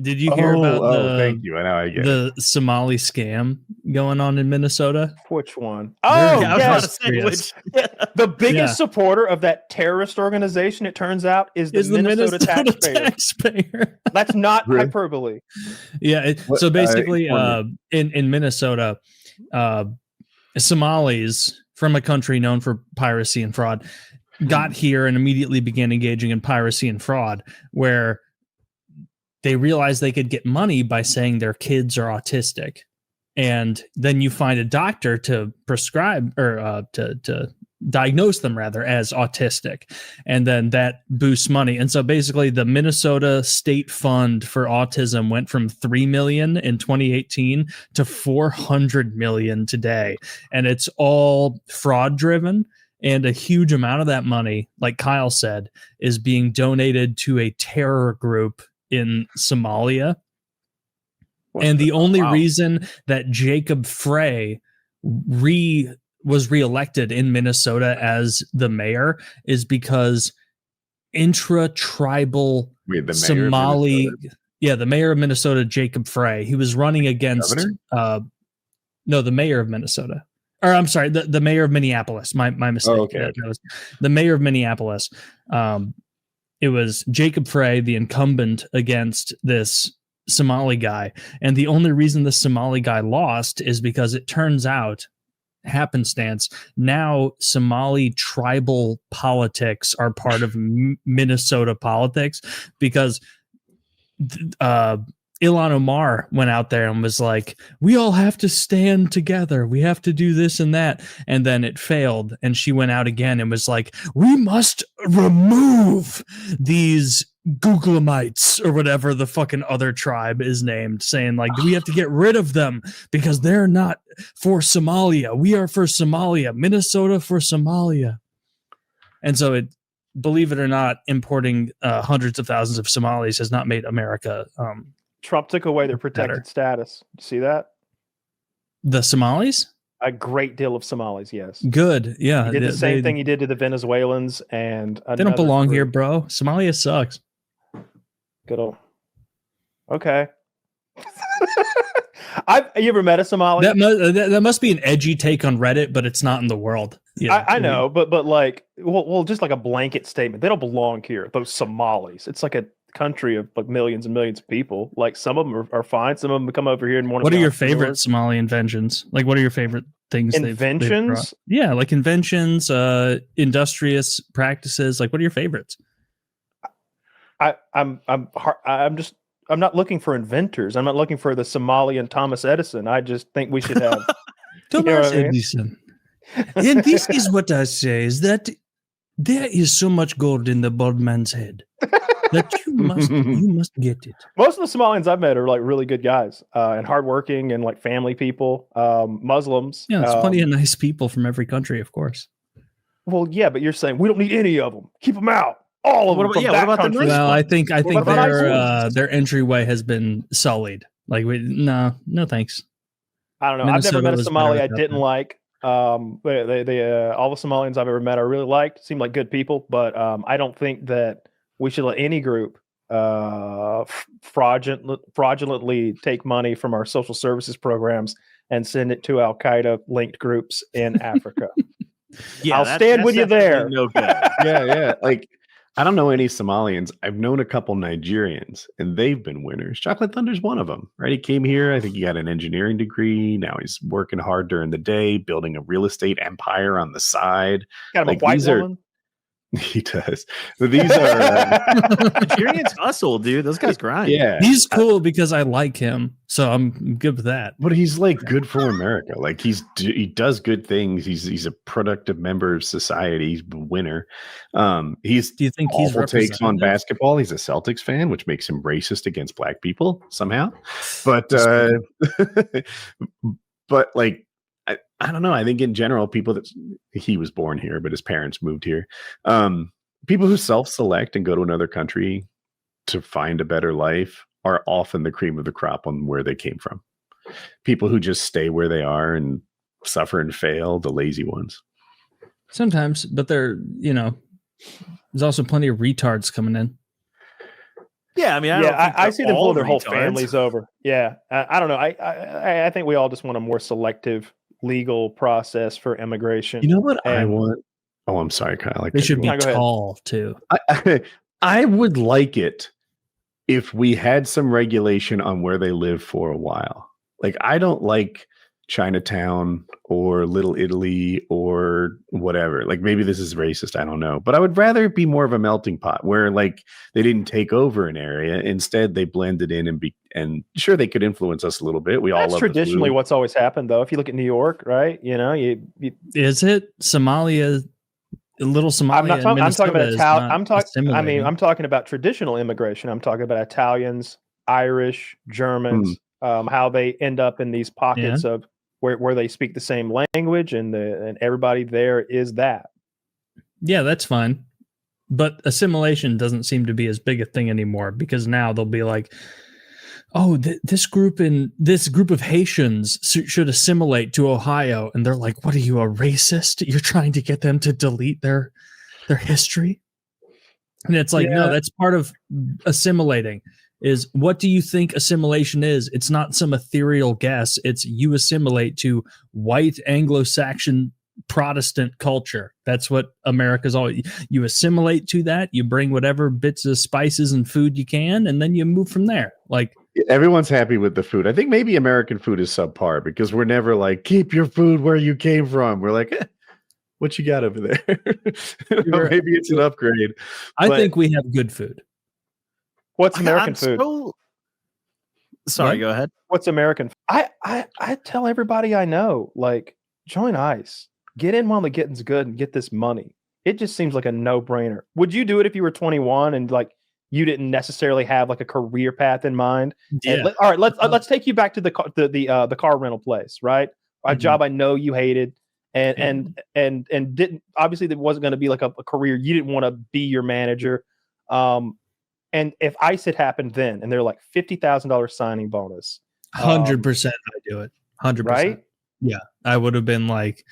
Did you hear about thank you. I know I get the Somali scam going on in Minnesota? Which one? I Oh, was about yes. to say which. The biggest supporter of that terrorist organization, it turns out, is the Minnesota taxpayer. That's not hyperbole. Yeah. So basically, in Minnesota, Somalis from a country known for piracy and fraud got here and immediately began engaging in piracy and fraud, where they realized they could get money by saying their kids are autistic. And then you find a doctor to prescribe or to diagnose them rather as autistic. And then that boosts money. And so basically the Minnesota state fund for autism went from 3 million in 2018 to 400 million today. And it's all fraud driven. And a huge amount of that money, like Kyle said, is being donated to a terror group in Somalia. And the only reason that Jacob Frey was reelected in Minnesota as the mayor is because intra-tribal Somali, the mayor of Minnesota, Jacob Frey, he was running against the mayor of Minnesota. Or I'm sorry, the mayor of Minneapolis. My mistake. Oh, okay. The mayor of Minneapolis. It was Jacob Frey, the incumbent, against this Somali guy. And the only reason the Somali guy lost is because it turns out, happenstance, now Somali tribal politics are part of Minnesota politics, because Ilhan Omar went out there and was like, we all have to stand together. We have to do this and that. And then it failed. And she went out again and was like, we must remove these Googlamites or whatever the fucking other tribe is named, saying like, we have to get rid of them because they're not for Somalia. We are for Somalia. Minnesota for Somalia. And so believe it or not, importing hundreds of thousands of Somalis has not made America Trump took away their protected status. You see that? The Somalis? A great deal of Somalis, yes. Good, yeah. He did the same thing he did to the Venezuelans, and they don't belong here, bro. Somalia sucks. Good old. Okay. You ever met a Somali? That must be an edgy take on Reddit, but it's not in the world. Yeah, I know, but like, well, just like a blanket statement. They don't belong here. Those Somalis. It's like a country of like millions and millions of people. Like some of them are fine. Some of them come over here and want to. What are your favorite Somali inventions? Like, what are your favorite things? Inventions? Yeah, like inventions, industrious practices. Like, what are your favorites? I'm not looking for inventors. I'm not looking for the Somalian Thomas Edison. I just think we should have Thomas Edison. And this is what I say, is that there is so much gold in the bald man's head that you must get it. Most of the Somalians I've met are like really good guys and hardworking and like family people, Muslims. Yeah, there's plenty of nice people from every country, of course. Well, yeah, but you're saying we don't need any of them. Keep them out. All of them. What about the nice Well, I think their entryway has been sullied. Like, no thanks. I don't know. Minnesota, I've never met a Somali I didn't like. All the Somalians I've ever met I really liked. Seemed like good people, but I don't think that we should let any group fraudulently take money from our social services programs and send it to Al Qaeda linked groups in Africa. Yeah, I'll stand with you there. No good. Yeah. Like, I don't know any Somalians. I've known a couple Nigerians, and they've been winners. Chocolate Thunder's one of them, right? He came here. I think he got an engineering degree. Now he's working hard during the day, building a real estate empire on the side. Got him a white woman. He does. But these are Nigerians hustle, dude. Those guys grind. Yeah, he's cool because I like him, so I'm good with that. But he's like good for America. Like he does good things. He's a productive member of society. He's a winner. Do you think he's takes on basketball? He's a Celtics fan, which makes him racist against black people somehow. But but like. I don't know. I think in general, people he was born here, but his parents moved here. People who self-select and go to another country to find a better life are often the cream of the crop on where they came from. People who just stay where they are and suffer and fail, the lazy ones. Sometimes, but there's also plenty of retards coming in. Yeah, I mean, I don't think I see them all pulling their whole retards. families over. Yeah, I don't know. I think we all just want a more selective legal process for immigration. You know what I And- want? Oh, I'm sorry, Kyle. They should be No, go ahead. tall too. I would like it if we had some regulation on where they live for a while. Like, I don't like Chinatown or Little Italy or whatever. Like, maybe this is racist, I don't know. But I would rather it be more of a melting pot where, like, they didn't take over an area. Instead, they blended in and sure, they could influence us a little bit. We all That's love traditionally the food. what's always happened, though. If you look at New York, right? You know, you Is it Somalia? Little Somalia. I'm not talking. I'm talking about Italian. I'm talking about traditional immigration. I'm talking about Italians, Irish, Germans. How they end up in these pockets of where they speak the same language, and everybody there is that. Yeah, that's fine. But assimilation doesn't seem to be as big a thing anymore because now they'll be like, oh, this group of Haitians should assimilate to Ohio. And they're like, what are you, a racist? You're trying to get them to delete their history? And it's like, no, that's part of assimilating. Is what do you think assimilation is? It's not some ethereal guess. It's you assimilate to white Anglo-Saxon Protestant culture. That's what America's always. You assimilate to that. You bring whatever bits of spices and food you can, and then you move from there. Like, everyone's happy with the food. I think maybe American food is subpar because we're never like, keep your food where you came from. We're like, what you got over there? Maybe it's an upgrade. I think we have good food. What's American food? Sorry, go ahead. What's American? I tell everybody I know, like, join ICE. Get in while the getting's good and get this money. It just seems like a no-brainer. Would you do it if you were 21 and like you didn't necessarily have like a career path in mind? Yeah. All right, let's take you back to the car rental place, right? A job I know you hated and didn't, obviously there wasn't going to be like a career. You didn't want to be your manager. And if ICE had happened then, and they're like $50,000 signing bonus, 100% I do it. 100%. Right? Yeah, I would have been like,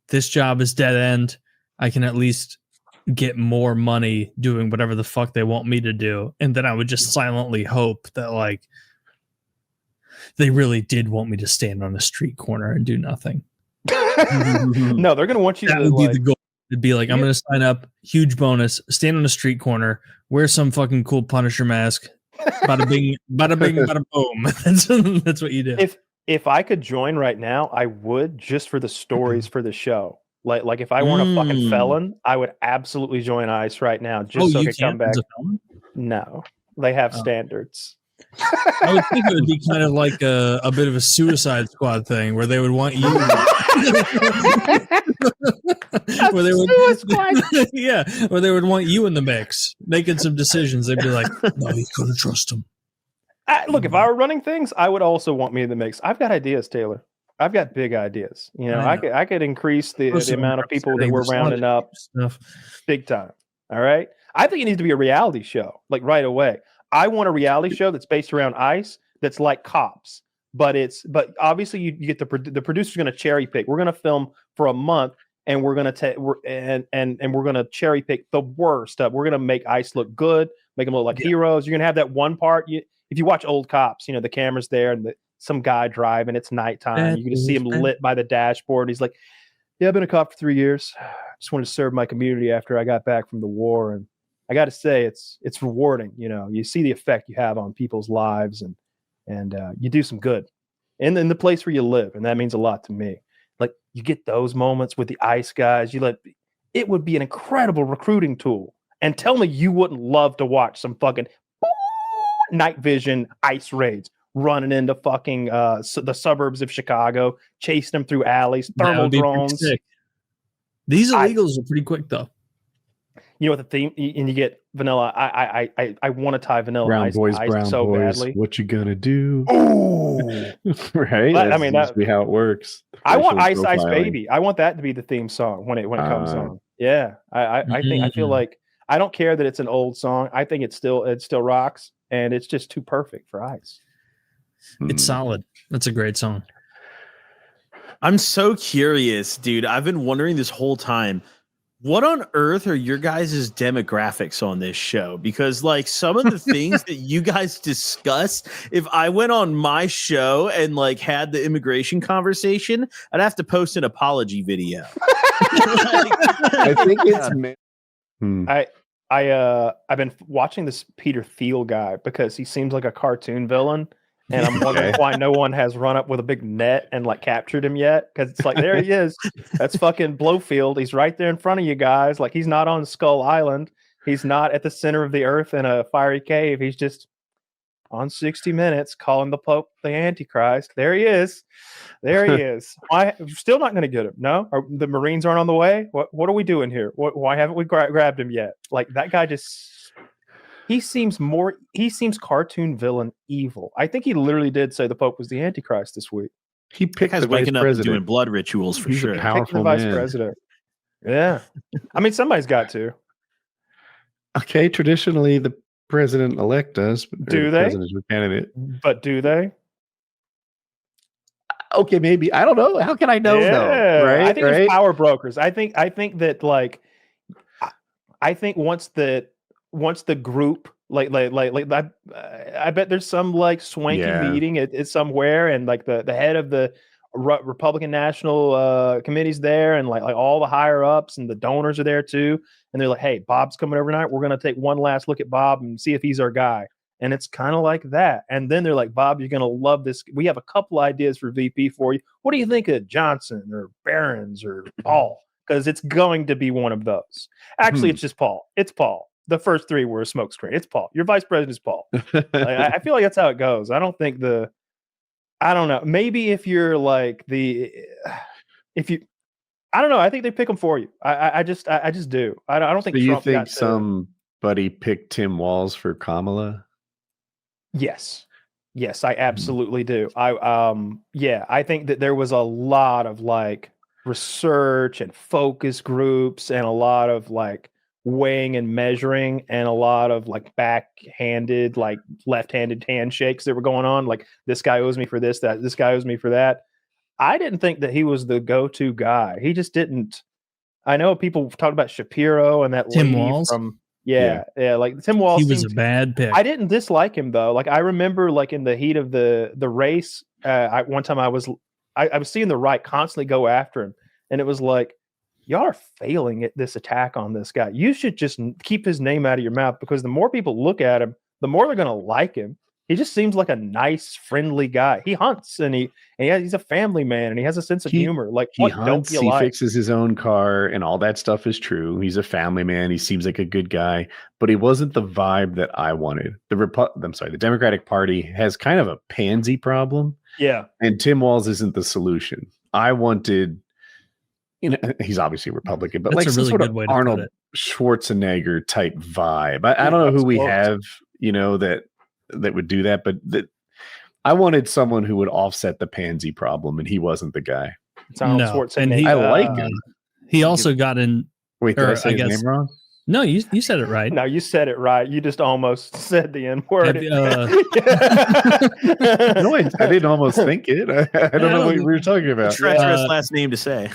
this job is dead end. I can at least get more money doing whatever the fuck they want me to do. And then I would just silently hope that like they really did want me to stand on a street corner and do nothing. No, they're going to want you that to would like, be the goal. It'd be like, I'm going to sign up, huge bonus, stand on a street corner, wear some fucking cool Punisher mask. Bada bing, bada bing, bada boom. That's what you do. If I could join right now, I would, just for the stories for the show. Like if I weren't a fucking felon, I would absolutely join ICE right now just so I could come back. No, they have standards. I would think it would be kind of like a bit of a Suicide Squad thing where they would want you. Where they would, yeah, where they would want you in the mix, making some decisions. They'd be like, "No, you couldn't trust him." Look, if I were running things, I would also want me in the mix. I've got ideas, Taylor. I've got big ideas. You know, I could increase the amount of people that we're rounding up big time. All right. I think it needs to be a reality show, like right away. I want a reality show that's based around ICE that's like Cops, but obviously you get the producer's going to cherry pick. We're going to film for a month and we're going to and we're going to cherry pick the worst stuff. We're going to make ICE look good, make them look like heroes. You're going to have that one part. If you watch old Cops, you know, the camera's there and some guy driving, it's nighttime. You can just see him lit by the dashboard. He's like, yeah, I've been a cop for 3 years. Just wanted to serve my community after I got back from the war. And I got to say, it's rewarding. You know, you see the effect you have on people's lives and you do some good in the place where you live. And that means a lot to me. Like, you get those moments with the ICE guys. It would be an incredible recruiting tool. And tell me you wouldn't love to watch some fucking night vision ICE raids running into fucking the suburbs of Chicago, chasing them through alleys, thermal drones. These illegals are pretty quick though. You know what the theme, and you get vanilla. I want to tie vanilla brown ice boys, ice brown so boys. badly. What you gonna do? Ooh, right. I mean, that's be how it works. I want Ice Ice Baby. I want that to be the theme song when it comes on. Yeah, I feel like I don't care that it's an old song. I think it still rocks, and it's just too perfect for ICE. It's solid. That's a great song. I'm so curious, dude. I've been wondering this whole time. What on earth are your guys' demographics on this show? Because like some of the things that you guys discuss, if I went on my show and like had the immigration conversation, I'd have to post an apology video. I think it's I've been watching this Peter Thiel guy because he seems like a cartoon villain, and I'm wondering why no one has run up with a big net and like captured him yet. Because it's like, there he is. That's fucking Blowfield. He's right there in front of you guys. Like, he's not on Skull Island. He's not at the center of the earth in a fiery cave. He's just on 60 Minutes calling the Pope the Antichrist. There he is. There he is. Why? Still not going to get him. No, the Marines aren't on the way. What are we doing here? Why haven't we grabbed him yet? Like, that guy just. He seems cartoon villain evil. I think he literally did say the Pope was the Antichrist this week. He picked the waking vice up and president. doing blood rituals for He's sure. A powerful the vice man. president. Yeah. I mean, somebody's got to. Okay, traditionally the president-elect does. But Do they? Presidential candidate. But do they? Okay, maybe. I don't know. How can I know though? Right? I think there's power brokers. I think that like I think once the group like I bet there's some like swanky meeting at somewhere, and like the head of the Republican National Committee's there, and like all the higher ups and the donors are there too, and they're like, hey, Bob's coming over tonight, we're gonna take one last look at Bob and see if he's our guy. And it's kind of like that. And then they're like, Bob, you're gonna love this. We have a couple ideas for VP for you. What do you think of Johnson or Barron's or Paul? Because it's going to be one of those. Actually, it's just Paul. It's Paul. The first three were a smokescreen. It's Paul. Your vice president is Paul. I feel like that's how it goes. I don't know. Maybe if you're like I don't know. I think they pick them for you. I just do. I don't think. Do you Trump think somebody picked Tim Walz for Kamala? Yes, I absolutely do. I think that there was a lot of like research and focus groups and a lot of like weighing and measuring and a lot of like backhanded, like left-handed handshakes that were going on. Like, this guy owes me for this, that this guy owes me for that. I didn't think that he was the go-to guy. He just didn't. I know people talk about Shapiro and that Tim lady Walz from like Tim Walz. He was a bad pick. I didn't dislike him though. Like, I remember like in the heat of the race, one time I was seeing the right constantly go after him, and it was like, y'all are failing at this attack on this guy. You should just keep his name out of your mouth, because the more people look at him, the more they're going to like him. He just seems like a nice, friendly guy. He hunts and he's a family man, and he has a sense of humor. Like, he hunts, he fixes his own car, and all that stuff is true. He's a family man. He seems like a good guy, but he wasn't the vibe that I wanted. The Democratic Party has kind of a pansy problem. Yeah. And Tim Walz isn't the solution. I wanted, he's obviously a Republican, but that's like a really some sort good of way to Arnold put it. Schwarzenegger type vibe. I don't know who we have, that would do that, but I wanted someone who would offset the pansy problem, and he wasn't the guy. It's Arnold Schwarzenegger. And I like him. He also got in. Wait, did I say his name wrong? No, you said it right. No, you said it right. You just almost said the N word. No, I didn't almost think it. I don't know what we were talking about. Treacherous last name to say.